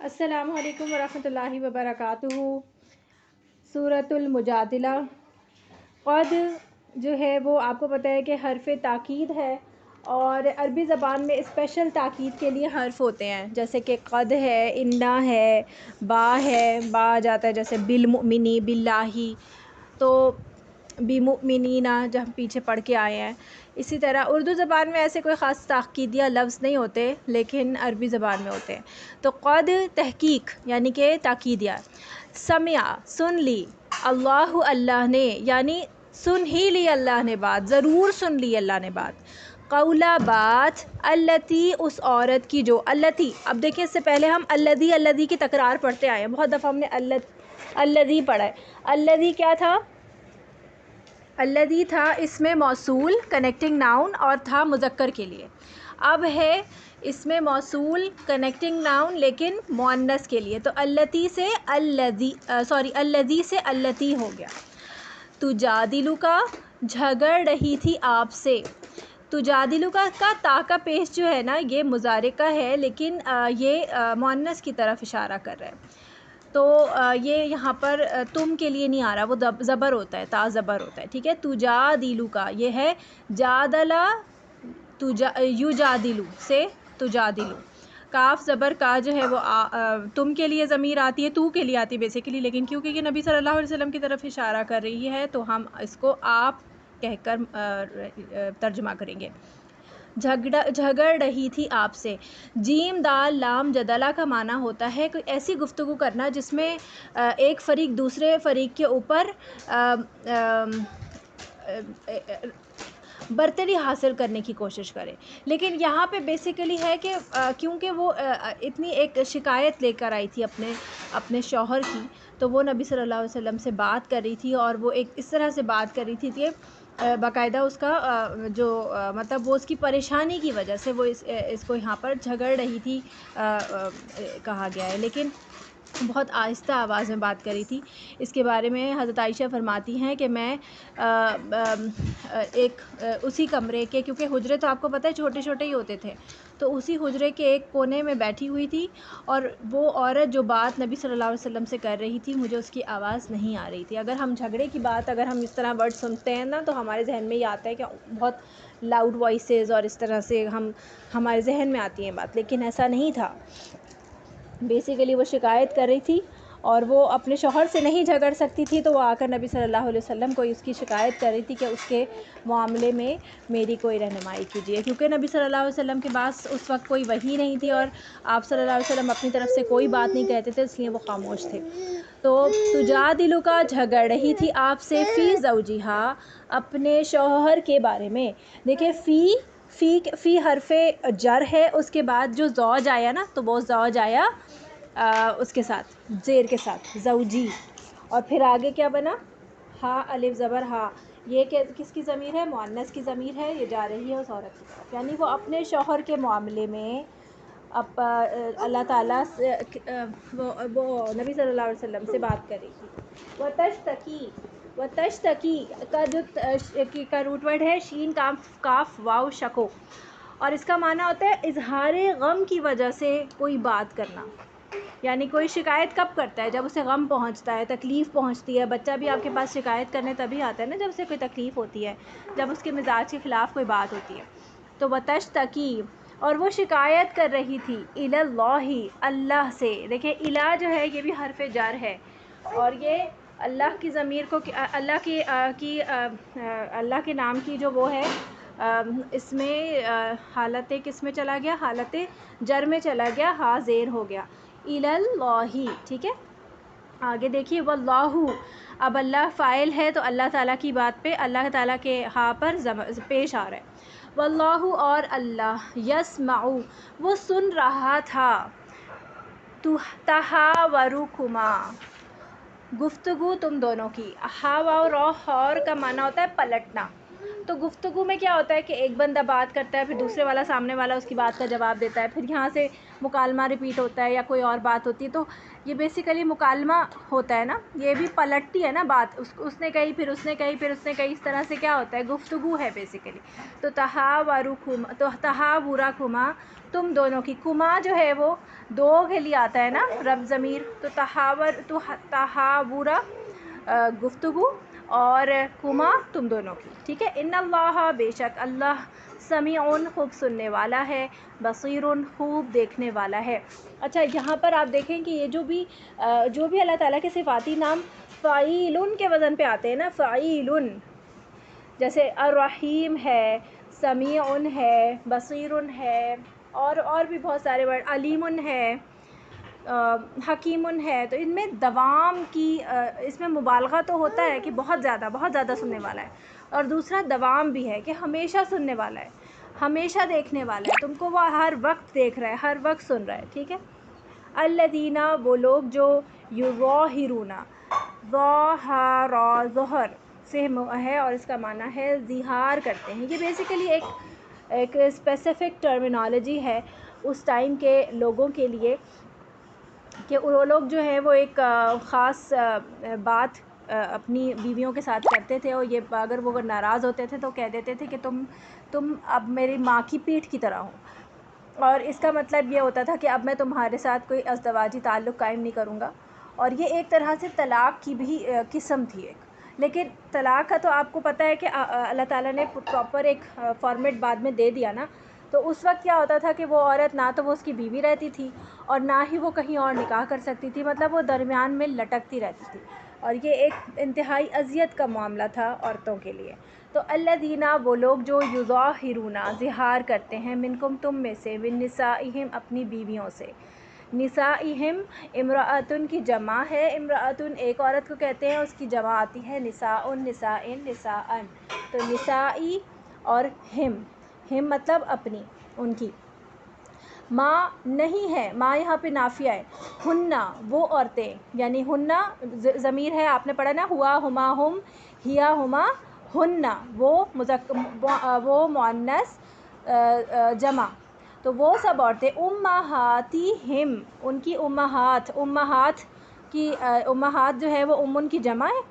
السلام علیکم ورحمۃ اللہ وبرکاتہ۔ سورۃ المجادلہ۔ قد جو ہے وہ آپ کو پتہ ہے کہ حرف تاکید ہے، اور عربی زبان میں اسپیشل تاکید کے لیے حرف ہوتے ہیں، جیسے کہ قد ہے، انا ہے، با ہے، با آ جاتا ہے جیسے بالمؤمنی، باللہ، تو بمؤمنین جب ہم پیچھے پڑھ کے آئے ہیں۔ اسی طرح اردو زبان میں ایسے کوئی خاص تاکیدیہ لفظ نہیں ہوتے، لیکن عربی زبان میں ہوتے ہیں۔ تو قد تحقیق یعنی کہ تاکیدیہ، سمع سن لی، اللہ اللہ نے یعنی سن ہی لی اللہ نے بات، ضرور سن لی اللہ نے بات، قولا بات، التی اس عورت کی جو، التی اب دیکھیں اس سے پہلے ہم الذی الذی کی تکرار پڑھتے آئے ہیں، بہت دفعہ ہم نے الذی پڑھا ہے۔ الذی کیا تھا؟ الذی تھا اسم موصول کنیکٹنگ ناؤن اور تھا مذکر کے لیے۔ اب ہے اسم موصول کنیکٹنگ ناؤن لیکن مؤنث کے لیے، تو التی سے الذی سے التی ہو گیا۔ تجادلو کا جھگڑ رہی تھی آپ سے، تجادلو کا تا کا پیش جو ہے نا یہ مضارع کا ہے، لیکن یہ مؤنث کی طرف اشارہ کر رہا ہے، تو یہ یہاں پر تم کے لیے نہیں آ رہا، وہ زبر ہوتا ہے، تا زبر ہوتا ہے، ٹھیک ہے۔ تجادلو کا یہ ہے جادلہ، یجادلو سے تجادلو، کاف زبر کا جو ہے وہ تم کے لیے ضمیر آتی ہے، تو کے لیے آتی ہے بیسیکلی، لیکن کیونکہ یہ نبی صلی اللہ علیہ وسلم کی طرف اشارہ کر رہی ہے تو ہم اس کو آپ کہہ کر ترجمہ کریں گے۔ جھگڑ رہی تھی آپ سے، جیم دال لام جدلہ کا معنی ہوتا ہے کوئی ایسی گفتگو کرنا جس میں ایک فریق دوسرے فریق کے اوپر برتری حاصل کرنے کی کوشش کرے، لیکن یہاں پہ بیسیکلی ہے کہ کیونکہ وہ اتنی ایک شکایت لے کر آئی تھی اپنے شوہر کی، تو وہ نبی صلی اللہ علیہ وسلم سے بات کر رہی تھی، اور وہ ایک اس طرح سے بات کر رہی تھی کہ باقاعدہ اس کا جو مطلب وہ اس کی پریشانی کی وجہ سے وہ اس کو یہاں پر جھگڑ رہی تھی کہا گیا ہے، لیکن بہت آہستہ آواز میں بات کری تھی۔ اس کے بارے میں حضرت عائشہ فرماتی ہیں کہ میں ایک اسی کمرے کے، کیونکہ حجرے تو آپ کو پتہ ہے چھوٹے چھوٹے ہی ہوتے تھے، تو اسی حجرے کے ایک کونے میں بیٹھی ہوئی تھی، اور وہ عورت جو بات نبی صلی اللہ علیہ وسلم سے کر رہی تھی مجھے اس کی آواز نہیں آ رہی تھی۔ اگر ہم جھگڑے کی بات اگر ہم اس طرح ورڈ سنتے ہیں نا تو ہمارے ذہن میں یہ آتا ہے کہ بہت لاؤڈ وائسز اور اس طرح سے ہمارے ذہن میں آتی ہیں بات، لیکن ایسا نہیں تھا۔ بیسیکلی وہ شکایت کر رہی تھی، اور وہ اپنے شوہر سے نہیں جھگڑ سکتی تھی، تو وہ آ کر نبی صلی اللہ علیہ وسلم کو اس کی شکایت کر رہی تھی کہ اس کے معاملے میں میری کوئی رہنمائی کیجیے، کیونکہ نبی صلی اللہ علیہ وسلم کے پاس اس وقت کوئی وحی نہیں تھی، اور آپ صلی اللہ علیہ وسلم اپنی طرف سے کوئی بات نہیں کہتے تھے، اس لیے وہ خاموش تھے۔ تو تجادلو کا جھگڑ رہی تھی آپ سے فی زوجہا اپنے شوہر کے بارے میں۔ دیکھیں فی حرف جر ہے، اس کے بعد جو زوج آیا نا تو وہ زوج آیا اس کے ساتھ زیر کے ساتھ زوجی، اور پھر آگے کیا بنا؟ ہا الف زبر ہا، یہ کس کی ضمیر ہے؟ مؤنث کی ضمیر ہے، یہ جا رہی ہے اس عورت کی طرف، یعنی وہ اپنے شوہر کے معاملے میں اللہ تعالیٰ سے وہ نبی صلی اللہ علیہ وسلم سے بات کر رہی تھی۔ وتشتکی کا روٹ ورڈ ہے شین کاف واو شکو، اور اس کا معنی ہوتا ہے اظہار غم کی وجہ سے کوئی بات کرنا، یعنی کوئی شکایت کب کرتا ہے؟ جب اسے غم پہنچتا ہے، تکلیف پہنچتی ہے۔ بچہ بھی آپ کے پاس شکایت کرنے تبھی آتا ہے نا جب اسے کوئی تکلیف ہوتی ہے، جب اس کے مزاج کے خلاف کوئی بات ہوتی ہے۔ تو وتشتکی، اور وہ شکایت کر رہی تھی الی اللہ اللہ سے۔ دیکھیں الی جو ہے یہ بھی حرف جر ہے، اور یہ اللہ کی ضمیر کو اللہ کے نام کی جو وہ ہے اس میں حالت کس میں چلا گیا؟ حالت جر میں چلا گیا، ہا زیر ہو گیا، الی اللہ، ٹھیک ہے۔ آگے دیکھیے واللہ، اب اللہ فاعل ہے تو اللہ تعالیٰ کی بات پہ اللہ تعالیٰ کے ہا پر پیش آ رہا ہے۔ واللہ، اور اللہ، یسمع، وہ سن رہا تھا، تحاورکما، گفتگو تم دونوں کی۔ ہا واو را، ہور کا معنی ہوتا ہے پلٹنا، تو گفتگو میں کیا ہوتا ہے کہ ایک بندہ بات کرتا ہے، پھر دوسرے والا سامنے والا اس کی بات کا جواب دیتا ہے، پھر یہاں سے مکالمہ ریپیٹ ہوتا ہے یا کوئی اور بات ہوتی ہے. تو یہ بیسیکلی مکالمہ ہوتا ہے نا، یہ بھی پلٹتی ہے نا بات، اس نے کہی پھر اس نے کہی پھر اس نے کہی، اس طرح سے کیا ہوتا ہے گفتگو ہے بیسیکلی. تو تحاورکما تم دونوں کی، کما جو ہے وہ دو کے لیے آتا ہے نا رب ضمیر، تو تحاورا گفتگو اور کما تم دونوں کی، ٹھیک ہے. ان اللہ بے شک اللہ سمیع خوب سننے والا ہے، بصیر خوب دیکھنے والا ہے. اچھا یہاں پر آپ دیکھیں کہ یہ جو بھی اللہ تعالیٰ کے صفاتی نام فعیل کے وزن پہ آتے ہیں نا، فعیل، جیسے الرحیم ہے، سمیع ہے، بصیر ہے، اور بھی بہت سارے ورڈ، علیم ہے، حکیم ہے. تو ان میں دوام کی اس میں مبالغہ تو ہوتا ہے کہ بہت زیادہ سننے والا ہے، اور دوسرا دوام بھی ہے کہ ہمیشہ سننے والا ہے، ہمیشہ دیکھنے والا ہے، تم کو وہ ہر وقت دیکھ رہا ہے، ہر وقت سن رہا ہے، ٹھیک ہے. الذین وہ لوگ جو یظاہرون، ظہر سے ہے اور اس کا معنی ہے اظہار کرتے ہیں. یہ بیسیکلی ایک اسپیسیفک ٹرمینالوجی ہے اس ٹائم کے لوگوں کے لیے کہ وہ لوگ جو ہے وہ ایک خاص بات اپنی بیویوں کے ساتھ کرتے تھے، اور یہ اگر وہ ناراض ہوتے تھے تو کہہ دیتے تھے کہ تم اب میری ماں کی پیٹھ کی طرح ہو. اور اس کا مطلب یہ ہوتا تھا کہ اب میں تمہارے ساتھ کوئی ازدواجی تعلق قائم نہیں کروں گا. اور یہ ایک طرح سے طلاق کی بھی قسم تھی ایک. لیکن طلاق کا تو آپ کو پتہ ہے کہ اللہ تعالیٰ نے پراپر ایک فارمیٹ بعد میں دے دیا نا. تو اس وقت کیا ہوتا تھا کہ وہ عورت نہ تو وہ اس کی بیوی رہتی تھی اور نہ ہی وہ کہیں اور نکاح کر سکتی تھی، مطلب وہ درمیان میں لٹکتی رہتی تھی، اور یہ ایک انتہائی اذیت کا معاملہ تھا عورتوں کے لیے. تو الذین وہ لوگ جو یظاہرون اظہار کرتے ہیں، منکم تم میں سے، من نسائہم اپنی بیویوں سے. نسائہم امرأتن کی جمع ہے، امرأتن ایک عورت کو کہتے ہیں، اس کی جمع آتی ہے نساء، نسائن، نساءن. تو نسائی اور ہم مطلب اپنی، ان کی. ماں نہیں ہے، ماں یہاں پہ نافیہ ہے. ہننا وہ عورتیں، یعنی ہننا ضمیر ہے، آپ نے پڑھا نا، ہوا ہما ہم، ہیا ہما ہننا، وہ مؤنث جمع. تو وہ سب عورتیں، امہاتہم ان کی امہات کی، امہات جو ہے وہ امن کی جمع ہے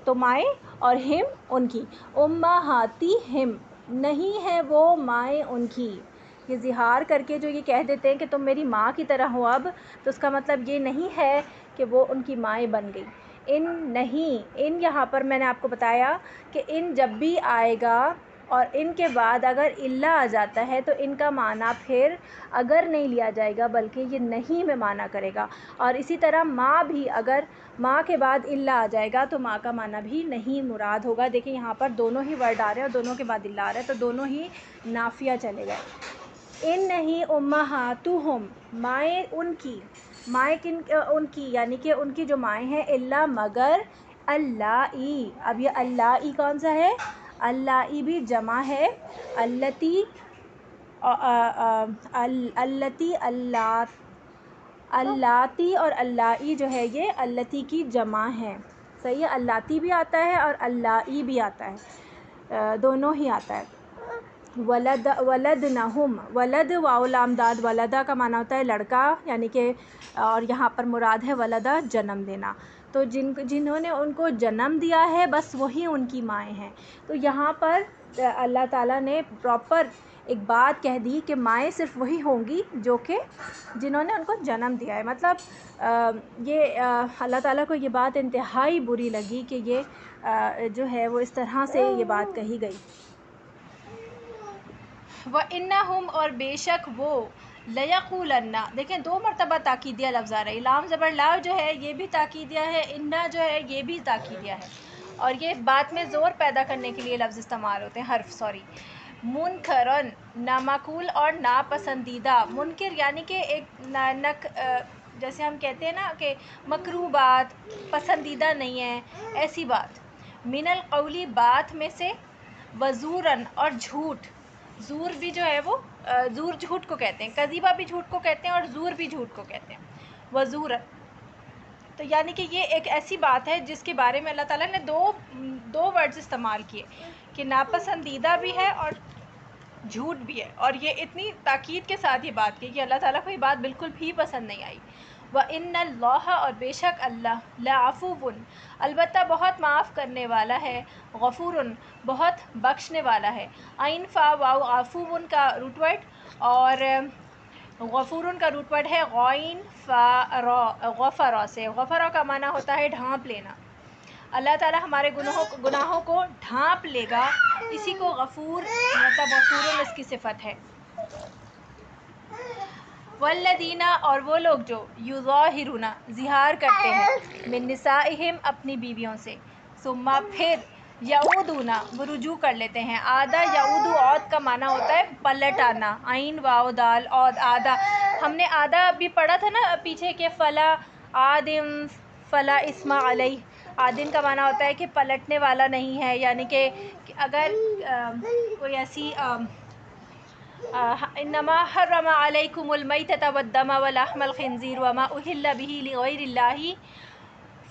تو مائیں، اور ہم ان کی. امہاتہم نہیں ہے وہ مائیں ان کی. یہ اظہار کر کے جو یہ کہہ دیتے ہیں کہ تم میری ماں کی طرح ہو اب، تو اس کا مطلب یہ نہیں ہے کہ وہ ان کی مائیں بن گئی. ان نہیں، ان یہاں پر میں نے آپ کو بتایا کہ ان جب بھی آئے گا اور ان کے بعد اگر الا آ جاتا ہے تو ان کا معنی پھر اگر نہیں لیا جائے گا بلکہ یہ نہیں میں معنی کرے گا. اور اسی طرح ماں بھی، اگر ماں کے بعد الا آ جائے گا تو ماں کا معنی بھی نہیں مراد ہوگا. دیکھیں یہاں پر دونوں ہی ورڈ آ رہے ہیں اور دونوں کے بعد الا آ رہا ہے، تو دونوں ہی نافیہ چلے گئے. ان نہیں امہاتہم مائیں ان کی، مائیں ان کی یعنی کہ ان کی جو مائیں ہیں، الا مگر اللائی. اب یہ اللائی کون سا ہے؟ اللائی بھی جمع ہے، اللاتی اللاتی اور اللائی جو ہے یہ اللاتی کی جمع ہے. صحیح ہے، اللاتی بھی آتا ہے اور اللائی بھی آتا ہے، دونوں ہی آتا ہے. ولدنہم، ولد واو لام داد، ولدہ کا معنی ہوتا ہے لڑکا، یعنی کہ، اور یہاں پر مراد ہے ولدہ جنم دینا. تو جنہوں نے ان کو جنم دیا ہے بس وہی ان کی مائیں ہیں. تو یہاں پر اللہ تعالیٰ نے پراپر ایک بات کہہ دی کہ مائیں صرف وہی ہوں گی جو کہ جنہوں نے ان کو جنم دیا ہے. مطلب یہ اللہ تعالیٰ کو یہ بات انتہائی بری لگی کہ یہ جو ہے وہ اس طرح سے یہ بات کہی گئی. وَإِنَّهُمْ اور بے شک وہ، لَيَقُولَنَّ، دیکھیں دو مرتبہ تاکیدیہ لفظ آ رہا ہے. لام زبر لا جو ہے یہ بھی تاکیدیہ ہے، انا جو ہے یہ بھی تاکیدیہ ہے، اور یہ بات میں زور پیدا کرنے کے لیے لفظ استعمال ہوتے ہیں، حرف، سوری. منکرن نامعقول اور ناپسندیدہ. منکر یعنی کہ ایک جیسے ہم کہتے ہیں نا کہ مکروہ بات، پسندیدہ نہیں ہے، ایسی بات. من القولی بات میں سے، وزورن اور جھوٹ. زور بھی جو ہے وہ، زور جھوٹ کو کہتے ہیں، کذیبہ بھی جھوٹ کو کہتے ہیں اور زور بھی جھوٹ کو کہتے ہیں، وزورن. تو تو یعنی کہ یہ ایک ایسی بات ہے جس کے بارے میں اللہ تعالیٰ نے دو ورڈز استعمال کیے کہ ناپسندیدہ بھی ہے اور جھوٹ بھی ہے، اور یہ اتنی تاکید کے ساتھ یہ بات کی کہ اللہ تعالیٰ کو یہ بات بالکل بھی پسند نہیں آئی۔ وَإِنَّ اللَّهَ، اور بے شک اللہ، لَعَفُوٌّ، البتہ بہت معاف کرنے والا ہے، غفورٌ، بہت بخشنے والا ہے۔ عین فا واو عفوٌ کا روٹ ورڈ، اور غفورٌ کا روٹ ورڈ ہے غائن فا را، غفرا سے۔ غفرا کا معنی ہوتا ہے ڈھانپ لینا۔ اللہ تعالیٰ ہمارے گناہوں کو ڈھانپ لے گا، اسی کو غفور مطلب غفور اس کی صفت ہے۔ والذین، اور وہ لوگ جو یظاہرون، ظہار کرتے ہیں، من نسائہم، اپنی بیویوں سے، ثم پھر یعودون، وہ رجوع کر لیتے ہیں۔ عادہ یعود، عود کا معنی ہوتا ہے پلٹ آنا، عین واو دال عود، عادہ۔ ہم نے عادہ بھی پڑھا تھا نا پیچھے کہ فلا عادم فلا اسم علیہ، عادن کا معنی ہوتا ہے کہ پلٹنے والا نہیں ہے، یعنی کہ اگر کوئی ایسی انما حرم علیکم المیتۃ والدم ولحم الخنزیر وما اہل بہ لغیر اللہ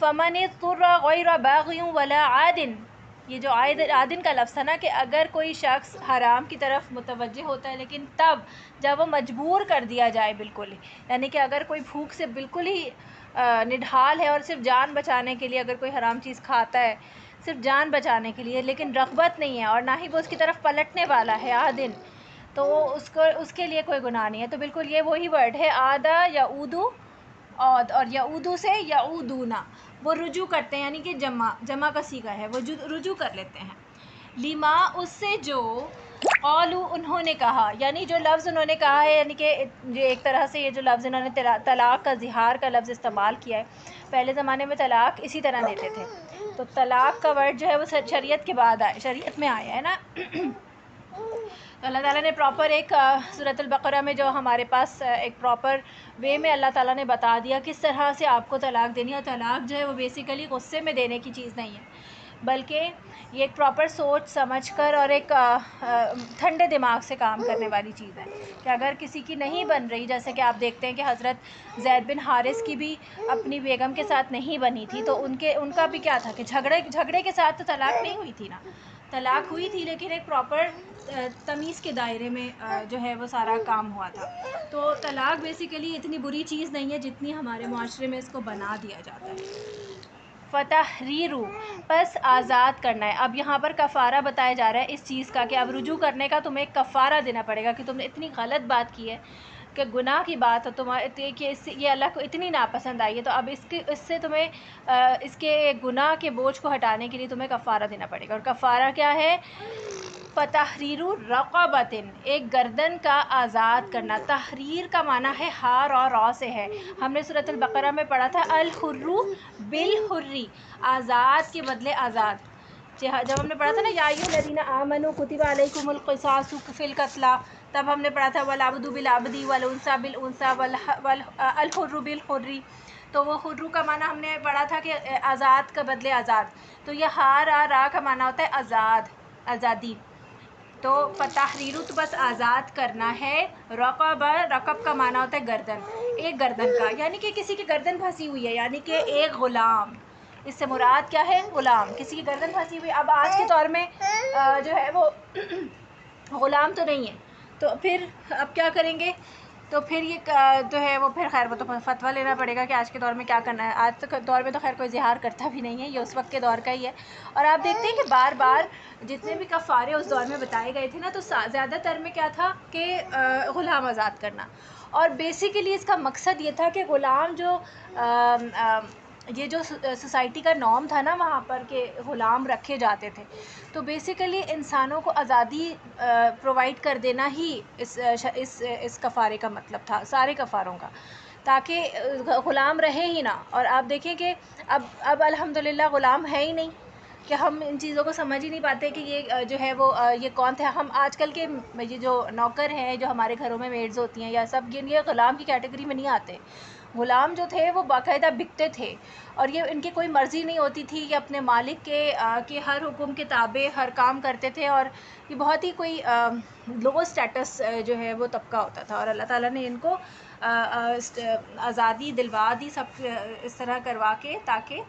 فمن اضطر غیر باغ ولا عاد، یہ جو عادن کا لفظ ہے نا، کہ اگر کوئی شخص حرام کی طرف متوجہ ہوتا ہے لیکن تب جب وہ مجبور کر دیا جائے بالکل، یعنی کہ اگر کوئی بھوک سے بالکل ہی نڈھال ہے اور صرف جان بچانے کے لیے اگر کوئی حرام چیز کھاتا ہے صرف جان بچانے کے لیے، لیکن رغبت نہیں ہے اور نہ ہی وہ اس کی طرف پلٹنے والا ہے عادن، تو اس کے لیے کوئی گناہ نہیں ہے۔ تو بالکل یہ وہی ورڈ ہے عادہ یعودو عود، اور یعودو سے یعودونا، وہ رجوع کرتے ہیں، یعنی کہ جمع کا صیغہ ہے، وہ رجوع کر لیتے ہیں۔ لما، اس سے جو قالو، انہوں نے کہا، یعنی جو لفظ انہوں نے کہا ہے، یعنی کہ ایک طرح سے یہ جو لفظ انہوں نے طلاق کا، اظہار کا لفظ استعمال کیا ہے، پہلے زمانے میں طلاق اسی طرح دیتے تھے، تو طلاق کا ورڈ جو ہے وہ شریعت کے بعد شریعت میں آیا ہے نا۔ تو اللہ تعالیٰ نے پراپر ایک سورۃ البقرہ میں جو ہمارے پاس ایک پراپر وے میں اللہ تعالیٰ نے بتا دیا کس طرح سے آپ کو طلاق دینی ہے، اور طلاق جو ہے وہ بیسیکلی غصے میں دینے کی چیز نہیں ہے، بلکہ یہ ایک پراپر سوچ سمجھ کر اور ایک ٹھنڈے دماغ سے کام کرنے والی چیز ہے، کہ اگر کسی کی نہیں بن رہی، جیسے کہ آپ دیکھتے ہیں کہ حضرت زید بن حارث کی بھی اپنی بیگم کے ساتھ نہیں بنی تھی، تو ان کا بھی کیا تھا کہ جھگڑے کے ساتھ تو طلاق نہیں ہوئی تھی نا، طلاق ہوئی تھی لیکن ایک پراپر تمیز کے دائرے میں جو ہے وہ سارا کام ہوا تھا۔ تو طلاق بیسیکلی اتنی بری چیز نہیں ہے جتنی ہمارے معاشرے میں اس کو بنا دیا جاتا ہے۔ فتحریرو، پس آزاد کرنا ہے۔ اب یہاں پر کفارہ بتایا جا رہا ہے اس چیز کا کہ اب رجوع کرنے کا تمہیں ایک کفارہ دینا پڑے گا، کہ تم نے اتنی غلط بات کی ہے، کہ گناہ کی بات ہے تمہارے، کہ یہ اللہ کو اتنی ناپسند آئی ہے، تو اب اس سے تمہیں اس کے گناہ کے بوجھ کو ہٹانے کے لیے تمہیں کفارہ دینا پڑے گا، اور کفارہ کیا ہے؟ فتحریر رقبۃ، ایک گردن کا آزاد کرنا۔ تحریر کا معنی ہے ہار اور را سے ہے، ہم نے سورۃ البقرہ میں پڑھا تھا الحر بالحری، آزاد کے بدلے آزاد، جب ہم نے پڑھا تھا نا یا ایھا الذین آمنوا کتب علیکم القصاص فی القتلی، تب ہم نے پڑھا تھا والعبد بالعبد والانثی بالانثی والحر بالحر، تو وہ حر کا معنی ہم نے پڑھا تھا کہ آزاد کا بدلے آزاد، تو یہ ہار را کا معنی ہوتا ہے آزاد، آزادی۔ تو فتحریر تو بس آزاد کرنا ہے، رقب کا معنی ہوتا ہے گردن، ایک گردن کا، یعنی کہ کسی کی گردن پھنسی ہوئی ہے، یعنی کہ ایک غلام، اس سے مراد کیا ہے؟ غلام، کسی کی گردن پھنسی ہوئی۔ اب آج کے دور میں جو ہے وہ غلام تو نہیں ہے، تو پھر اب کیا کریں گے؟ تو پھر یہ جو ہے وہ پھر خیر وہ تو فتویٰ لینا پڑے گا کہ آج کے دور میں کیا کرنا ہے۔ آج کے دور میں تو خیر کوئی اظہار کرتا بھی نہیں ہے، یہ اس وقت کے دور کا ہی ہے، اور آپ دیکھتے ہیں کہ بار بار جتنے بھی کفارے اس دور میں بتائے گئے تھے نا، تو زیادہ تر میں کیا تھا کہ غلام آزاد کرنا، اور بیسیکلی اس کا مقصد یہ تھا کہ غلام جو یہ جو سوسائٹی کا نارم تھا نا وہاں پر کہ غلام رکھے جاتے تھے، تو بیسیکلی انسانوں کو آزادی پرووائڈ کر دینا ہی اس کفارے کا مطلب تھا، سارے کفاروں کا، تاکہ غلام رہے ہی نہ۔ اور آپ دیکھیں کہ اب الحمدللہ غلام ہے ہی نہیں، کہ ہم ان چیزوں کو سمجھ ہی نہیں پاتے کہ یہ جو ہے وہ یہ کون تھے. ہم آج کل کے یہ جو نوکر ہیں جو ہمارے گھروں میں میڈز ہوتی ہیں یا سب، یہ غلام کی کیٹیگری میں نہیں آتے. غلام جو تھے وہ باقاعدہ بکتے تھے، اور یہ ان کی کوئی مرضی نہیں ہوتی تھی، یہ اپنے مالک کے ہر حکم کے تابع ہر کام کرتے تھے، اور یہ بہت ہی کوئی لو اسٹیٹس جو ہے وہ طبقہ ہوتا تھا. اور اللہ تعالیٰ نے ان کو آزادی دلوا دی سب اس طرح کروا کے، تاکہ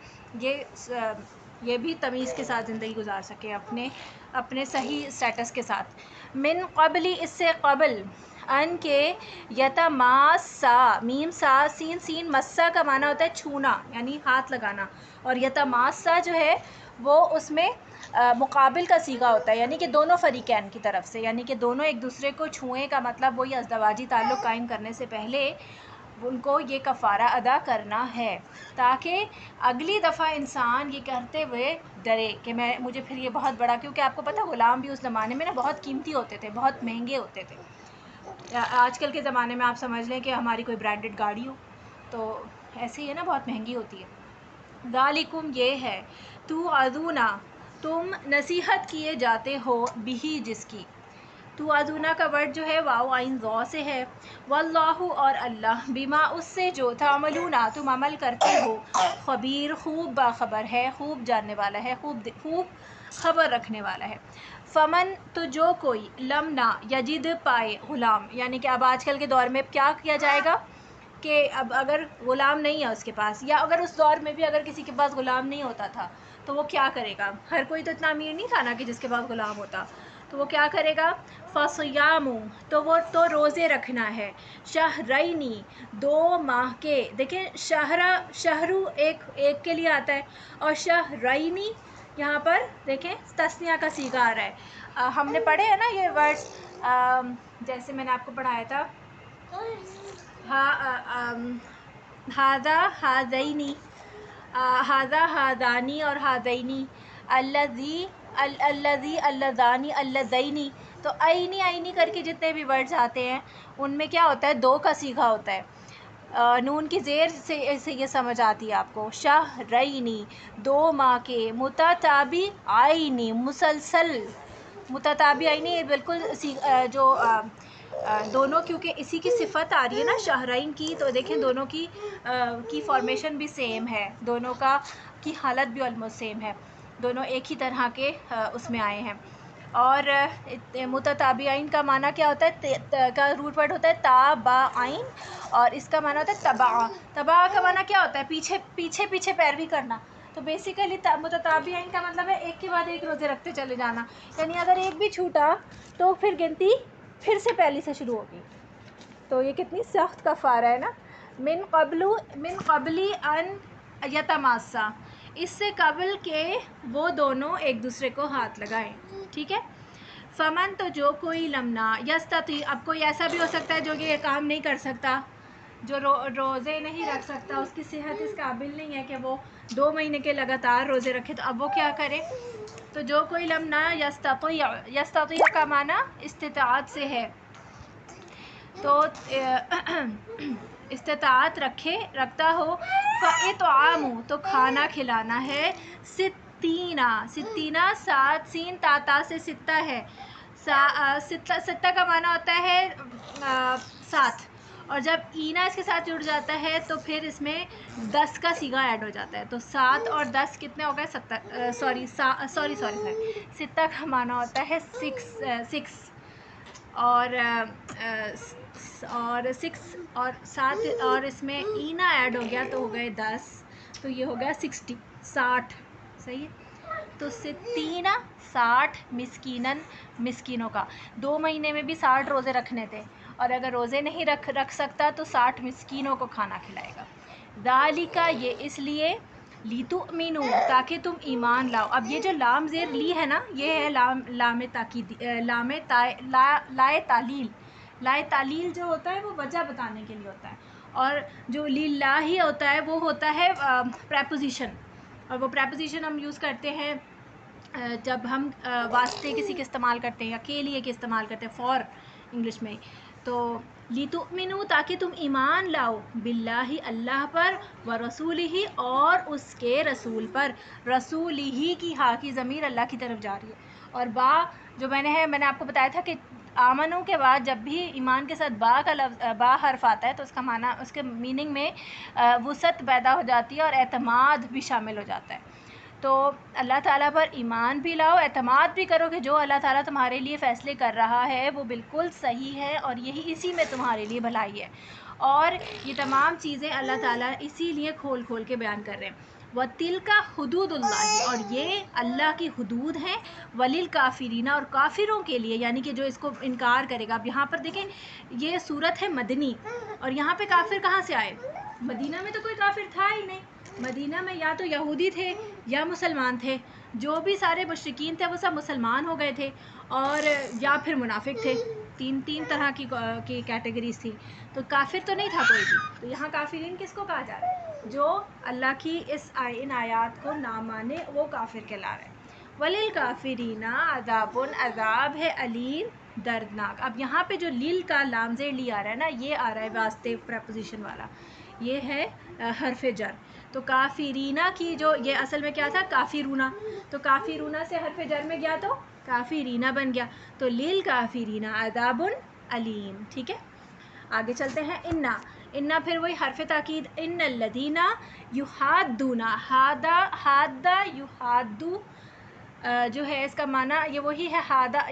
یہ بھی تمیز کے ساتھ زندگی گزار سکے اپنے صحیح اسٹیٹس کے ساتھ. من قبلی، اس سے قبل، ان کے یتماسا، میم سا سین سین، مسا کا معنی ہوتا ہے چھونا یعنی ہاتھ لگانا، اور یتماسا جو ہے وہ اس میں مقابل کا صیغہ ہوتا ہے، یعنی کہ دونوں فریقین کی طرف سے، یعنی کہ دونوں ایک دوسرے کو چھوئیں کا مطلب وہی ازدواجی تعلق قائم کرنے سے پہلے ان کو یہ کفارہ ادا کرنا ہے، تاکہ اگلی دفعہ انسان یہ کرتے ہوئے ڈرے کہ مجھے پھر یہ بہت بڑا، کیونکہ آپ کو پتہ غلام بھی اس زمانے میں نا بہت قیمتی ہوتے تھے، بہت مہنگے ہوتے تھے. آج کل کے زمانے میں آپ سمجھ لیں کہ ہماری کوئی برانڈڈ گاڑی ہو تو ایسے ہی ہے نا، بہت مہنگی ہوتی ہے. ذالکم، یہ ہے، توعظون، تم نصیحت کیے جاتے ہو، بھی، جس کی. توعظون کا ورڈ جو ہے واو عین ضا سے ہے. واللہ، اور اللہ، بما، اس سے جو، تعملون، تم عمل کرتے ہو، خبیر، خوب باخبر ہے، خوب جاننے والا ہے، خوب خبر رکھنے والا ہے. فمن، تو جو کوئی، لم، نہ، یجد، پائے، غلام، یعنی کہ اب آج کل کے دور میں کیا کیا جائے گا کہ اب اگر غلام نہیں ہے اس کے پاس، یا اگر اس دور میں بھی اگر کسی کے پاس غلام نہیں ہوتا تھا تو وہ کیا کرے گا؟ ہر کوئی تو اتنا امیر نہیں تھا نا کہ جس کے پاس غلام ہوتا، تو وہ کیا کرے گا؟ فصیام، تو روزے رکھنا ہے، شہرینی، 2 ماہ کے. دیکھیں شہرو ایک کے لیے آتا ہے، اور شہرینی یہاں پر دیکھیں تثنیہ کا صیغہ آ رہا ہے. ہم نے پڑھے ہیں نا یہ ورڈ، جیسے میں نے آپ کو پڑھایا تھا، ہاذا ہاذینی، ہاذا ہاذانی، اور ہاذینی، الذی اللذانی، اللذینی. تو عینی کر کے جتنے بھی ورڈز آتے ہیں ان میں کیا ہوتا ہے؟ 2 کا صیغہ ہوتا ہے. نون کی زیر سے یہ سمجھ آتی ہے آپ کو. شہرینی، 2 ماہ کے، متتابعینی، مسلسل، متتابعینی، یہ بالکل جو دونوں، کیونکہ اسی کی صفت آ رہی ہے نا شہرین کی، تو دیکھیں دونوں کی فارمیشن بھی سیم ہے، دونوں کی حالت بھی آلموسٹ سیم ہے، دونوں ایک ہی طرح کے اس میں آئے ہیں. اور متتابعین کا معنی کیا ہوتا ہے؟ کا روٹ ورڈ ہوتا ہے تابعین، اور اس کا معنی ہوتا ہے تبع کا معنی کیا ہوتا ہے؟ پیچھے پیروی کرنا. تو بیسیکلی متتابعین کا مطلب ہے ایک کے بعد ایک روزے رکھتے چلے جانا، یعنی اگر ایک بھی چھوٹا تو پھر گنتی پھر سے پہلی سے شروع ہوگی. تو یہ کتنی سخت کفارہ ہے نا. من قبلی ان یتماسا، اس سے قبل کہ وہ دونوں ایک دوسرے کو ہاتھ لگائیں. ٹھیک ہے. فمن، تو جو کوئی، لمنا، یستطیع، اب کوئی ایسا بھی ہو سکتا ہے جو کہ یہ کام نہیں کر سکتا، جو روزے نہیں رکھ سکتا، اس کی صحت اس قابل نہیں ہے کہ وہ 2 مہینے کے لگاتار روزے رکھے، تو اب وہ کیا کرے؟ تو جو کوئی لمنا یستطیع کا معنی استطاعت سے ہے، تو استطاعت رکھتا ہو. فاطعام، تو کھانا کھلانا ہے، ستینہ، 7 سین تا سے 6 ہے، 6 کا معنی ہوتا ہے 7، اور جب اینا اس کے ساتھ جڑ جاتا ہے تو پھر اس میں 10 کا صیغہ ایڈ ہو جاتا ہے، تو 7 اور 10 کتنے ہو گئے؟ 70. سوری 6 کا معنی ہوتا ہے 6، اور 6 اور 7 اور اس میں اینا ایڈ ہو گیا تو ہو گئے 10، تو یہ ہو گیا 60. صحیح ہے. تو 60 مسکینن، مسکینوں کا. 2 مہینے میں بھی 60 روزے رکھنے تھے، اور اگر روزے نہیں رکھ سکتا تو 60 مسکینوں کو کھانا کھلائے گا. ذالک، یہ اس لیے، لتؤمنوا، تاکہ تم ایمان لاؤ. اب یہ جو لام زیر لی ہے نا، یہ ہے لام تاکید، لائے تعلیل جو ہوتا ہے وہ وجہ بتانے کے لیے ہوتا ہے، اور جو للہ ہوتا ہے وہ ہوتا ہے پریپوزیشن، اور وہ پریپوزیشن ہم یوز کرتے ہیں جب ہم واسطے کسی کے استعمال کرتے ہیں یا کے لیے کے استعمال کرتے ہیں، فار انگلش میں. تو لِتُؤْمِنُوا تاکہ تم ایمان لاؤ باللہ اللہ پر ورسولہ اور اس کے رسول پر. رسولہ کی ہا کی ضمیر اللہ کی طرف جا رہی ہے، اور با جو میں نے آپ کو بتایا تھا کہ آمنو کے بعد جب بھی ایمان کے ساتھ با کا لفظ با حرف آتا ہے تو اس کا معنی اس کے میننگ میں وسعت پیدا ہو جاتی ہے اور اعتماد بھی شامل ہو جاتا ہے. تو اللہ تعالیٰ پر ایمان بھی لاؤ، اعتماد بھی کرو کہ جو اللہ تعالیٰ تمہارے لیے فیصلے کر رہا ہے وہ بالکل صحیح ہے اور یہی اسی میں تمہارے لیے بھلائی ہے. اور یہ تمام چیزیں اللہ تعالیٰ اسی لیے کھول کھول کے بیان کر رہے ہیں. وَتِلْكَ حُدُودُ اللّہ، اور یہ اللہ کی حدود ہیں. وَلِلْكَافِرِينَ، اور کافروں کے لیے، یعنی کہ جو اس کو انکار کرے گا. اب یہاں پر دیکھیں یہ صورت ہے مدنی، اور یہاں پہ کافر کہاں سے آئے؟ مدینہ میں تو کوئی کافر تھا ہی نہیں. مدینہ میں یا تو یہودی تھے یا مسلمان تھے، جو بھی سارے مشرکین تھے وہ سب مسلمان ہو گئے تھے، اور یا پھر منافق تھے. تین طرح کی کیٹیگریز تھی، تو کافر تو نہیں تھا کوئی بھی. تو یہاں کافرین کس کو کہا جا رہا ہے؟ جو اللہ کی ان آیات کو نہ مانے وہ کافر کہلا رہے ہیں. وَلِلْكَافِرِينَ عَذَابٌ، عذاب ہے علیم دردناک. اب یہاں پہ جو لیل کا لام زیر لی آ رہا ہے نا، یہ آ رہا ہے واسطے پریپوزیشن والا، یہ ہے حرف جر. تو کافرینہ کی جو یہ اصل میں کیا تھا؟ کافرونہ. تو کافرونہ سے حرف جر میں گیا تو کافرینہ بن گیا. تو للکافرین عذاب علیم. ٹھیک ہے، آگے چلتے ہیں. انا پھر وہی حرف تاکید. ان الذین یحادون، حاد یحادو جو ہے اس کا معنی یہ وہی ہے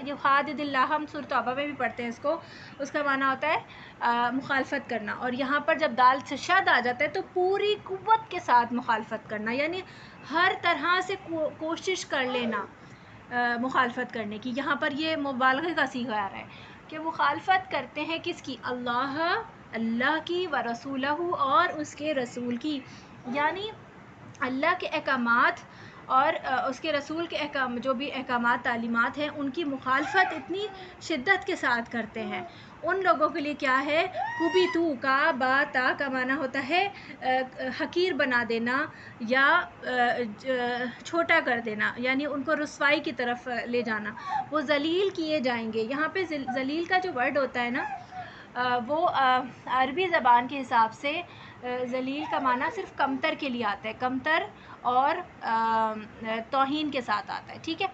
یحادد اللہ. ہم سورۃ توبہ میں بھی پڑھتے ہیں اس کو. اس کا معنی ہوتا ہے مخالفت کرنا، اور یہاں پر جب دال سے شد آ جاتا ہے تو پوری قوت کے ساتھ مخالفت کرنا، یعنی ہر طرح سے کوشش کر لینا مخالفت کرنے کی. یہاں پر یہ مبالغہ کا صیغہ آ رہا ہے کہ مخالفت کرتے ہیں کس کی؟ اللہ کی، و رسولہ اور اس کے رسول کی. یعنی اللہ کے احکامات اور اس کے رسول کے جو بھی احکامات تعلیمات ہیں ان کی مخالفت اتنی شدت کے ساتھ کرتے ہیں. ان لوگوں کے لیے کیا ہے؟ کبیتو کا با تا کا معنی ہوتا ہے حقیر بنا دینا یا چھوٹا کر دینا، یعنی ان کو رسوائی کی طرف لے جانا. وہ ذلیل کیے جائیں گے. یہاں پہ ذلیل کا جو ورڈ ہوتا ہے نا، وہ عربی زبان کے حساب سے ذلیل کا معنی صرف کمتر کے لیے آتا ہے، کمتر اور توہین کے ساتھ آتا ہے. ٹھیک ہے،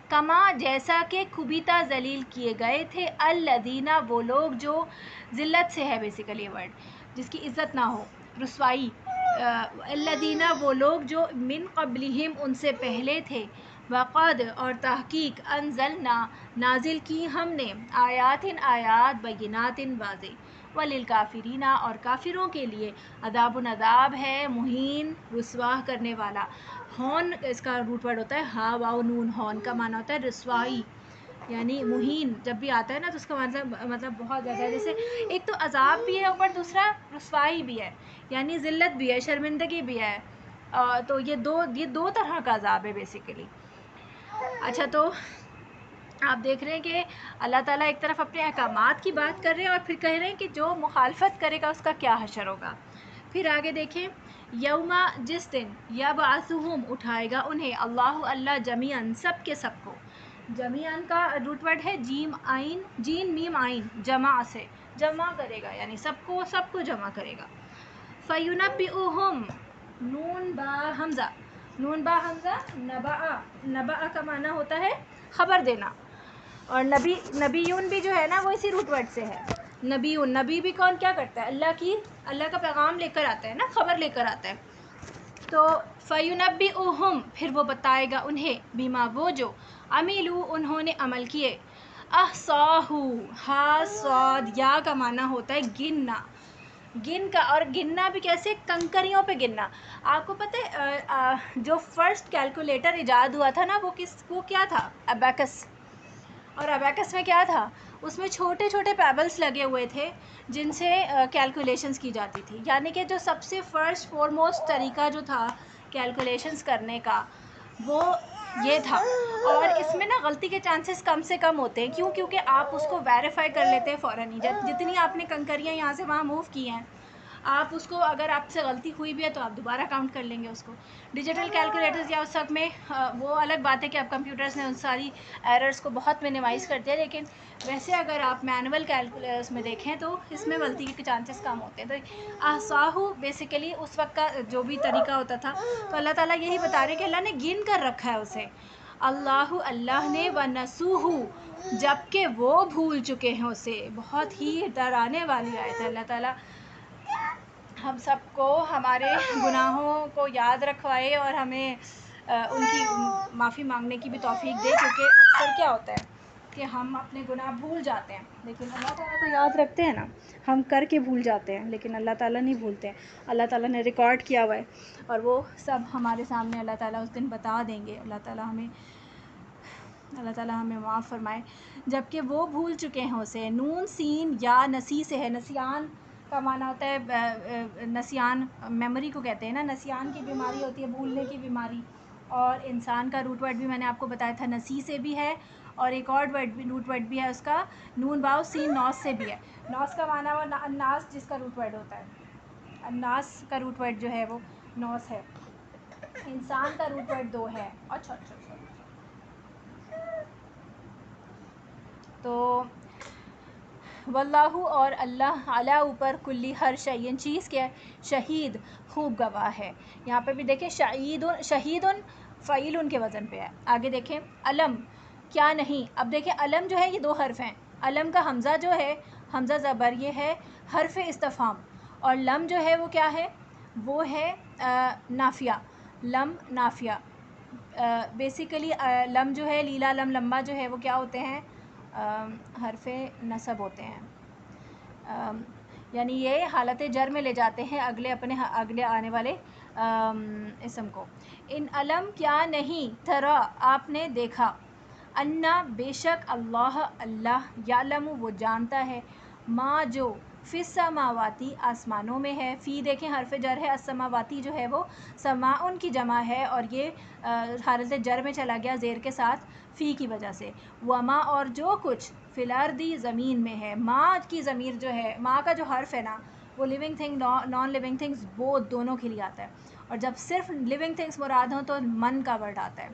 کما جیسا کہ کبیتا ذلیل کیے گئے تھے الذین وہ لوگ جو ذلت سے ہے بیسیکلی ورڈ جس کی عزت نہ ہو، رسوائی. الذین وہ لوگ جو من قبلہم ان سے پہلے تھے. وقد اور تحقیق انزلنا نازل کی ہم نے آیات بینات واضح. وللکافرین اور کافروں کے لیے عذاب ہے مہین رسوا کرنے والا. ہون اس کا روٹ ورڈ ہوتا ہے ہا واو نون. ہون کا معنی ہوتا ہے رسوائی، یعنی مہین جب بھی آتا ہے نا تو اس کا مطلب بہت زیادہ، جیسے ایک تو عذاب بھی ہے اوپر دوسرا رسوائی بھی ہے، یعنی ذلت بھی ہے، شرمندگی بھی ہے. تو یہ دو طرح کا عذاب ہے بیسیکلی. اچھا، تو آپ دیکھ رہے ہیں کہ اللہ تعالیٰ ایک طرف اپنے احکامات کی بات کر رہے ہیں اور پھر کہہ رہے ہیں کہ جو مخالفت کرے گا اس کا کیا حشر ہوگا. پھر آگے دیکھیں، یوما جس دن یبعثہم اٹھائے گا انہیں اللہ جمیعاً سب کے سب کو. جمیعاً کا روٹ ورڈ ہے جین میم عین، جمع سے جمع کرے گا، یعنی سب کو جمع کرے گا. فَيُنَبِّئُهُم نون با حمزہ نبأ کا معنی ہوتا ہے خبر دینا. اور نبیون بھی جو ہے نا وہ اسی روٹ ورڈ سے ہے. نبی بھی کون کیا کرتا ہے؟ اللہ کا پیغام لے کر آتا ہے نا، خبر لے کر آتا ہے. تو فَيُنَبِّئُهُم پھر وہ بتائے گا انہیں بما وہ جو عملوا انہوں نے عمل کیے. احصاہ ہا صاد یا کا معنی ہوتا ہے گننا، گن کا. اور گننا بھی کیسے؟ کنکریوں پہ گننا. آپ کو پتہ ہے جو فرسٹ کیلکولیٹر ایجاد ہوا تھا نا وہ کیا تھا؟ ابیکس. اور ابیکس میں کیا تھا؟ اس میں چھوٹے چھوٹے پیبلز لگے ہوئے تھے جن سے کیلکولیشنز کی جاتی تھی. یعنی کہ جو سب سے فرسٹ فورموسٹ طریقہ جو تھا کیلکولیشنز کرنے کا وہ یہ تھا. اور اس میں نا غلطی کے چانسز کم سے کم ہوتے ہیں. کیونکہ آپ اس کو ویریفائی کر لیتے ہیں فوراً ہی. جتنی آپ نے کنکریاں یہاں سے وہاں موو کی ہیں، آپ اس کو اگر آپ سے غلطی ہوئی بھی ہے تو آپ دوبارہ کاؤنٹ کر لیں گے اس کو. ڈیجیٹل کیلکولیٹرز یا اس وقت میں وہ الگ بات ہے کہ اب کمپیوٹرز نے ان ساری ایررز کو بہت منیمائز کر دیا، لیکن ویسے اگر آپ مینول کیلکولیٹرز میں دیکھیں تو اس میں غلطی کے چانسز کم ہوتے ہیں. تو احصاہ بیسیکلی اس وقت کا جو بھی طریقہ ہوتا تھا، تو اللہ تعالیٰ یہی بتا رہے ہیں کہ اللہ نے گن کر رکھا ہے اسے. اللہ نے وَنَسُوهُ جبکہ وہ بھول چکے ہیں اسے. بہت ہی ڈرانے والی آیت ہے. اللہ تعالیٰ ہم سب کو ہمارے گناہوں کو یاد رکھوائے اور ہمیں ان کی معافی مانگنے کی بھی توفیق دے، کیونکہ اکثر کیا ہوتا ہے کہ ہم اپنے گناہ بھول جاتے ہیں، لیکن اللہ تعالیٰ تو یاد رکھتے ہیں نا. ہم کر کے بھول جاتے ہیں لیکن اللہ تعالیٰ نہیں بھولتے ہیں. اللہ تعالیٰ نے ریکارڈ کیا ہوا ہے اور وہ سب ہمارے سامنے اللہ تعالیٰ اس دن بتا دیں گے. اللہ تعالیٰ ہمیں معاف فرمائے. جبکہ وہ بھول چکے ہیں اسے. نون سین یا نسی سے ہے. نسیان کا معنی ہوتا ہے نسیان، میموری کو کہتے ہیں نا. نسیان کی بیماری ہوتی ہے، بھولنے کی بیماری. اور انسان کا روٹ ورڈ بھی میں نے آپ کو بتایا تھا نسی سے بھی ہے، اور ایک اور روٹ ورڈ بھی ہے اس کا نون واو سین نوس سے بھی ہے. نوس کا معنی وہ الناس جس کا روٹ ورڈ ہوتا ہے. الناس کا روٹ ورڈ جو ہے وہ نوس ہے. انسان کا روٹ ورڈ 2 ہے. اچھا تو واللہ اور اللہ علی اوپر کلی ہر شیء چیز کیا ہے، شہید خوب گواہ ہے. یہاں پہ بھی دیکھیں شہید فعیل ان کے وزن پہ ہے. آگے دیکھیں علم کیا نہیں. اب دیکھیں علم جو ہے یہ 2 حرف ہیں. علم کا حمزہ جو ہے، حمزہ زبر، یہ ہے حرف استفہام، اور لم جو ہے وہ کیا ہے، وہ ہے نافیہ. لم نافیہ. بیسیکلی لم جو ہے، لیلا لم لمبا جو ہے وہ کیا ہوتے ہیں، حرف نصب ہوتے ہیں. یعنی یہ حالت جر میں لے جاتے ہیں اگلے آنے والے اسم کو. ان علم کیا نہیں، ترا آپ نے دیکھا، انا بے شک اللہ یعلم وہ جانتا ہے، ما جو فی السماواتی آسمانوں میں ہے. فی دیکھیں حرف جر ہے، السماواتی جو ہے وہ سماعن کی جمع ہے، اور یہ حالت جر میں چلا گیا زیر کے ساتھ فی کی وجہ سے. وما اور جو کچھ فی الارضی زمین میں ہے. ما کی ضمیر جو ہے، ما کا جو حرف ہے نا، وہ living thing non living things وہ دونوں کے لیے آتا ہے. اور جب صرف لیونگ تھنگس مراد ہوں تو من کا ورڈ آتا ہے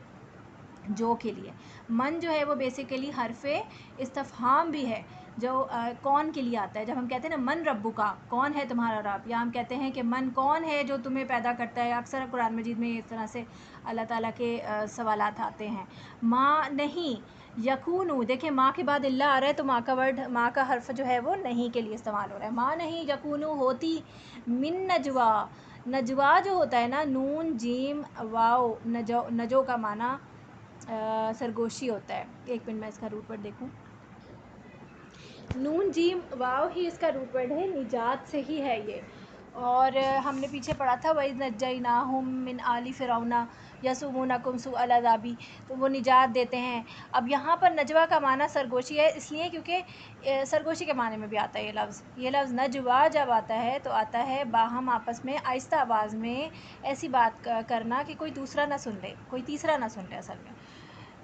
جو کے لیے. من جو ہے وہ بیسیکلی حرف استفہام بھی ہے، جو کون کے لیے آتا ہے. جب ہم کہتے ہیں نا من ربو کا، کون ہے تمہارا رب، یا ہم کہتے ہیں کہ من کون ہے جو تمہیں پیدا کرتا ہے. اکثر قرآن مجید میں اس طرح سے اللہ تعالیٰ کے سوالات آتے ہیں. ما نہیں یکونو، دیکھیں ماں کے بعد اللہ آ رہا ہے تو ماں کا ورڈ، ماں کا حرف جو ہے وہ نہیں کے لیے استعمال ہو رہا ہے. ماں نہیں یکونو ہوتی، من نجوا، نجوا جو ہوتا ہے نا، نون جیم واو، نجو کا معنی سرگوشی ہوتا ہے. ایک منٹ میں اس کا روٹ ورڈ دیکھوں. نون جیم واو ہی اس کا روٹ ورڈ ہے، نجات سے ہی ہے یہ. اور ہم نے پیچھے پڑھا تھا وَإِذْ نَجَّيْنَاهُمْ مِنْ آلِ فِرْعَوْنَ يَسُومُونَكُمْ سُوءَ الْعَذَابِ، تو وہ نجات دیتے ہیں. اب یہاں پر نجوا کا معنی سرگوشی ہے، اس لیے کیونکہ سرگوشی کے معنی میں بھی آتا ہے یہ لفظ نجوا. جب آتا ہے تو آتا ہے باہم آپس میں آہستہ آواز میں ایسی بات کرنا کہ کوئی دوسرا نہ سن لے، کوئی تیسرا نہ سن لے اصل میں.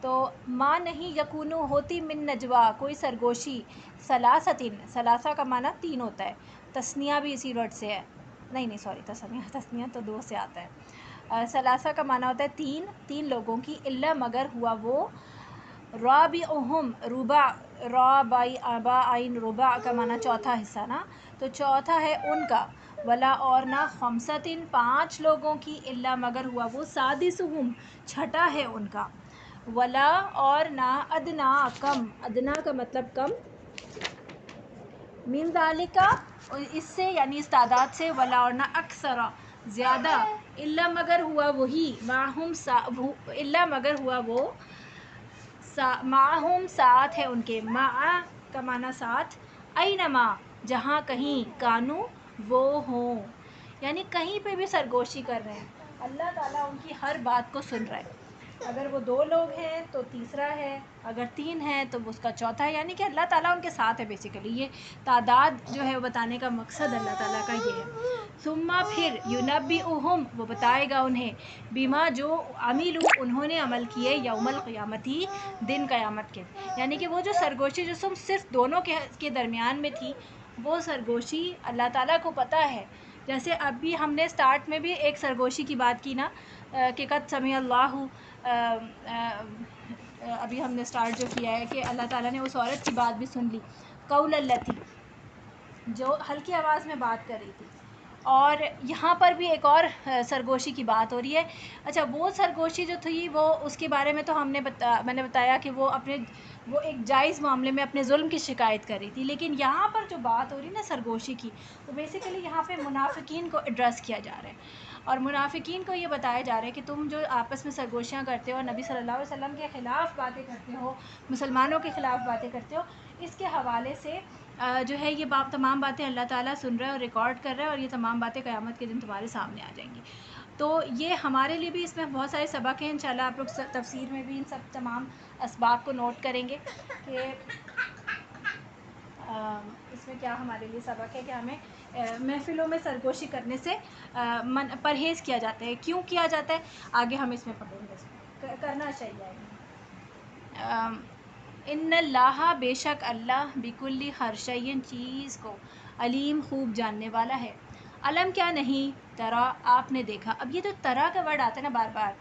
تو ماں نہیں یکونو ہوتی، من نجوا کوئی سرگوشی، ثلاثتن، ثلاثہ کا معنی 3 ہوتا ہے. تسنیہ بھی اسی ورڈ سے ہے، نہیں سوری، تسنیہ تو 2 سے آتا ہے. ثلاثہ کا معنی ہوتا ہے 3 لوگوں کی. الا مگر ہوا وہ، رابعہم، با آئین ربع کا معنی چوتھا حصہ نا، تو چوتھا ہے ان کا. ولا اور نہ، خمسطن 5 لوگوں کی. الا مگر ہوا وہ، سادسہم چھٹا ہے ان کا. ولا اور نہ، ادنا کم، ادنا کا مطلب کم، من ذالکا اس سے یعنی اس تعداد سے. ولا اور نہ، اکثر زیادہ. الا مگر ہوا وہی، الا مگر ہوا وہ، معہم ساتھ ہے ان کے. مع کا معنی ساتھ. اینما جہاں کہیں، کانو وہ ہوں، یعنی کہیں پہ بھی سرگوشی کر رہے ہیں. اللہ تعالیٰ ان کی ہر بات کو سن رہا ہے. اگر وہ 2 لوگ ہیں تو تیسرا ہے، اگر 3 ہیں تو اس کا چوتھا ہے. یعنی کہ اللہ تعالیٰ ان کے ساتھ ہے. بیسیکلی یہ تعداد جو ہے وہ بتانے کا مقصد اللہ تعالیٰ کا یہ ہے. ثم پھر، ینبئہم وہ بتائے گا انہیں، بما جو عملوا انہوں نے عمل کیے، یوم القیامتی دن قیامت کے. یعنی کہ وہ جو سرگوشی جو صرف دونوں کے درمیان میں تھی، وہ سرگوشی اللہ تعالیٰ کو پتہ ہے جیسے ابھی ہم نے سٹارٹ میں بھی ایک سرگوشی کی بات کی نا کہ قد سمع اللہ، ابھی ہم نے سٹارٹ جو کیا ہے کہ اللہ تعالیٰ نے اس عورت کی بات بھی سن لی، قول التی، جو ہلکی آواز میں بات کر رہی تھی. اور یہاں پر بھی ایک اور سرگوشی کی بات ہو رہی ہے. اچھا وہ سرگوشی جو تھی وہ اس کے بارے میں تو میں نے بتایا کہ وہ ایک جائز معاملے میں اپنے ظلم کی شکایت کر رہی تھی. لیکن یہاں پر جو بات ہو رہی ہے نا سرگوشی کی، تو بیسیکلی یہاں پہ منافقین کو ایڈریس کیا جا رہا ہے، اور منافقین کو یہ بتایا جا رہا ہے کہ تم جو آپس میں سرگوشیاں کرتے ہو، نبی صلی اللہ علیہ وسلم کے خلاف باتیں کرتے ہو، مسلمانوں کے خلاف باتیں کرتے ہو، اس کے حوالے سے جو ہے یہ تمام باتیں اللہ تعالیٰ سن رہا ہے اور ریکارڈ کر رہا ہے، اور یہ تمام باتیں قیامت کے دن تمہارے سامنے آ جائیں گی. تو یہ ہمارے لیے بھی اس میں بہت سارے سبق ہیں. انشاءاللہ آپ لوگ تفسیر میں بھی ان سب تمام اسباق کو نوٹ کریں گے کہ اس میں کیا ہمارے لیے سبق ہے کہ ہمیں محفلوں میں سرگوشی کرنے سے پرہیز کیا جاتا ہے. کیوں کیا جاتا ہے آگے ہم اس میں پڑھیں گے، اس میں کرنا چاہیے. ان اللہ، بے شک اللہ، بکل ہر شیء، چیز کو، علیم، خوب جاننے والا ہے. علم کیا نہیں، ترا، آپ نے دیکھا. اب یہ جو ترا کا ورڈ آتا ہے نا بار بار،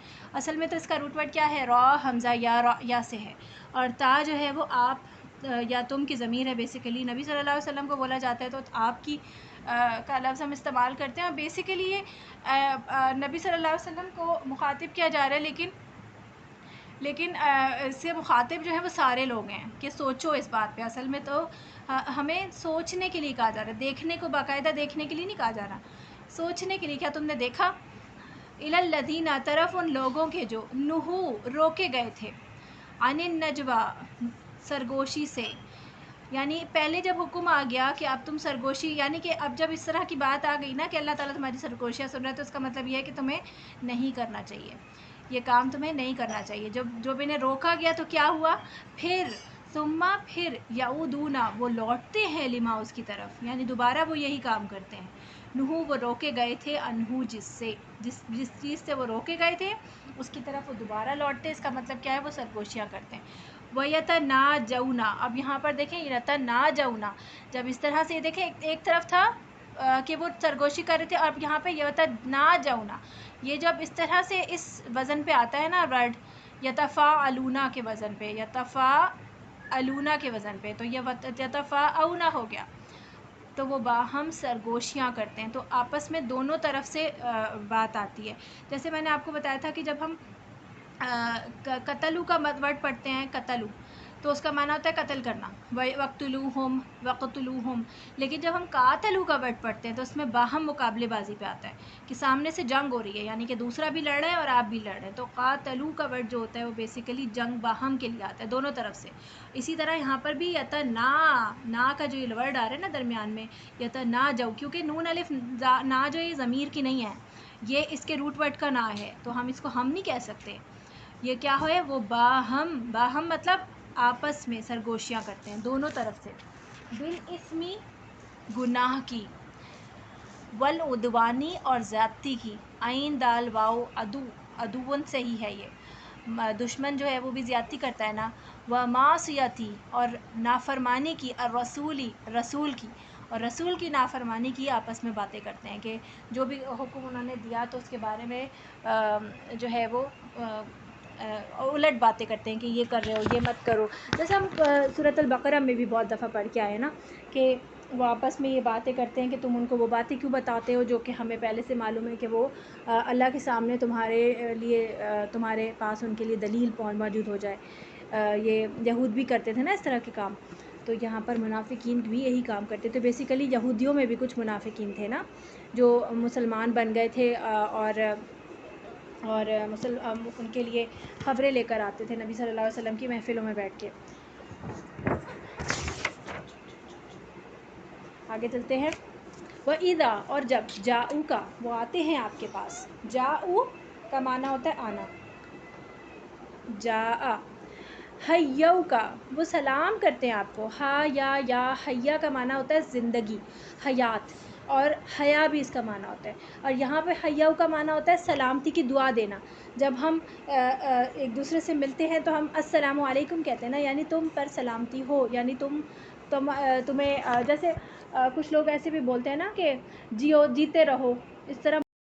اصل میں تو اس کا روٹ ورڈ کیا ہے، را حمزہ یا سے ہے، اور تا جو ہے وہ آپ یا تم کی ضمیر ہے. بیسیکلی نبی صلی اللہ علیہ وسلم کو بولا جاتا ہے تو آپ کی کا لفظ ہم استعمال کرتے ہیں، اور بیسیکلی یہ نبی صلی اللہ علیہ وسلم کو مخاطب کیا جا رہا ہے. لیکن اس سے مخاطب جو ہے وہ سارے لوگ ہیں کہ سوچو اس بات پہ. اصل میں تو ہمیں سوچنے کے لیے کہا جا رہا ہے، دیکھنے کو، باقاعدہ دیکھنے کے لیے نہیں کہا جا رہا، سوچنے کے لیے. کیا تم نے دیکھا؟ الی الذین، طرف ان لوگوں کے جو نہو، روکے گئے تھے، عن النجوی، سرگوشی سے. یعنی پہلے جب حکم آ گیا کہ اب تم سرگوشی، یعنی کہ اب جب اس طرح کی بات آ گئی نا کہ اللہ تعالیٰ تمہاری سرگوشیاں سن رہا ہے، تو اس کا مطلب یہ ہے کہ تمہیں نہیں کرنا چاہیے، یہ کام تمہیں نہیں کرنا چاہیے. جب انہیں روکا گیا تو کیا ہوا؟ پھر یعودون، وہ لوٹتے ہیں، لما، اس کی طرف، یعنی دوبارہ وہ یہی کام کرتے ہیں. نہو، وہ روکے گئے تھے، انہو، جس چیز سے وہ روکے گئے تھے اس کی طرف وہ دوبارہ لوٹتے. اس کا مطلب کیا ہے؟ وہ سرگوشیاں کرتے ہیں. وَيَتَنَاجَوْنَ، اب یہاں پر دیکھیں یتناجونا، جب اس طرح سے دیکھیں ایک طرف تھا کہ وہ سرگوشی کر رہے تھے، اور یہاں پہ یتناجونا، یہ جب اس طرح سے اس وزن پہ آتا ہے نا ورڈ، یتفاعلون کے وزن پہ، یتفاعلون کے وزن پہ، تو یہ یتفاعون ہو گیا. تو وہ باہم سرگوشیاں کرتے ہیں. تو آپس میں دونوں طرف سے بات آتی ہے. جیسے میں نے آپ کو بتایا تھا کہ جب ہم قتلو کا ورڈ پڑھتے ہیں، قتلو، تو اس کا معنی ہوتا ہے قتل کرنا، وقتلوہم. لیکن جب ہم قاتلو کا ورڈ پڑھتے ہیں تو اس میں باہم مقابلے بازی پہ آتا ہے کہ سامنے سے جنگ ہو رہی ہے، یعنی کہ دوسرا بھی لڑ رہا ہے اور آپ بھی لڑ رہے ہیں. تو قاتلو کا ورڈ جو ہوتا ہے وہ بیسیکلی جنگ باہم کے لیے آتا ہے، دونوں طرف سے. اسی طرح یہاں پر بھی نا کا جو یہ ورڈ آ رہا ہے نا درمیان میں، یتناجو، کیونکہ نون الف نا جو یہ ضمیر کی نہیں ہے، یہ اس کے روٹ ورڈ کا نا ہے، تو ہم اس کو ہم نہیں کہہ سکتے. یہ کیا ہے؟ وہ باہم مطلب آپس میں سرگوشیاں کرتے ہیں دونوں طرف سے. بالاسمی، گناہ کی، والعدوانی، اور زیادتی کی. عین دال واو، عدوون سے ہی ہے یہ، دشمن جو ہے وہ بھی زیادتی کرتا ہے نا. ومعصیتی، اور نافرمانی کی. الرسولی، رسول کی، اور رسول کی نافرمانی کی آپس میں باتیں کرتے ہیں کہ جو بھی حکم انہوں نے دیا تو اس کے بارے میں جو ہے وہ الٹ باتیں کرتے ہیں کہ یہ کر رہے ہو، یہ مت کرو. جیسے ہم سورۃ البقرہ میں بھی بہت دفعہ پڑھ کے آئے نا کہ وہ آپس میں یہ باتیں کرتے ہیں کہ تم ان کو وہ باتیں کیوں بتاتے ہو جو کہ ہمیں پہلے سے معلوم ہے کہ وہ اللہ کے سامنے تمہارے لیے، تمہارے پاس ان کے لیے دلیل موجود ہو جائے. یہ یہود بھی کرتے تھے نا اس طرح کے کام، تو یہاں پر منافقین بھی یہی کام کرتے تھے. بیسیکلی یہودیوں میں بھی کچھ منافقین تھے نا جو مسلمان بن گئے تھے، اور ان کے لیے خبریں لے کر آتے تھے نبی صلی اللہ علیہ وسلم کی محفلوں میں بیٹھ کے. آگے چلتے ہیں. وَإِذَا، اور جب، جاؤ کا، وہ آتے ہیں آپ کے پاس. جاؤ کا معنی ہوتا ہے آنا، جاء. حیّو کا، وہ سلام کرتے ہیں آپ کو. یا حیا کا معنی ہوتا ہے زندگی، حیات، اور حیا بھی اس کا معنی ہوتا ہے. اور یہاں پہ حیّو کا معنی ہوتا ہے سلامتی کی دعا دینا. جب ہم ایک دوسرے سے ملتے ہیں تو ہم السلام علیکم کہتے ہیں نا، یعنی تم پر سلامتی ہو، یعنی تم تمہیں جیسے کچھ لوگ ایسے بھی بولتے ہیں نا کہ جیو جیتے رہو، اس طرح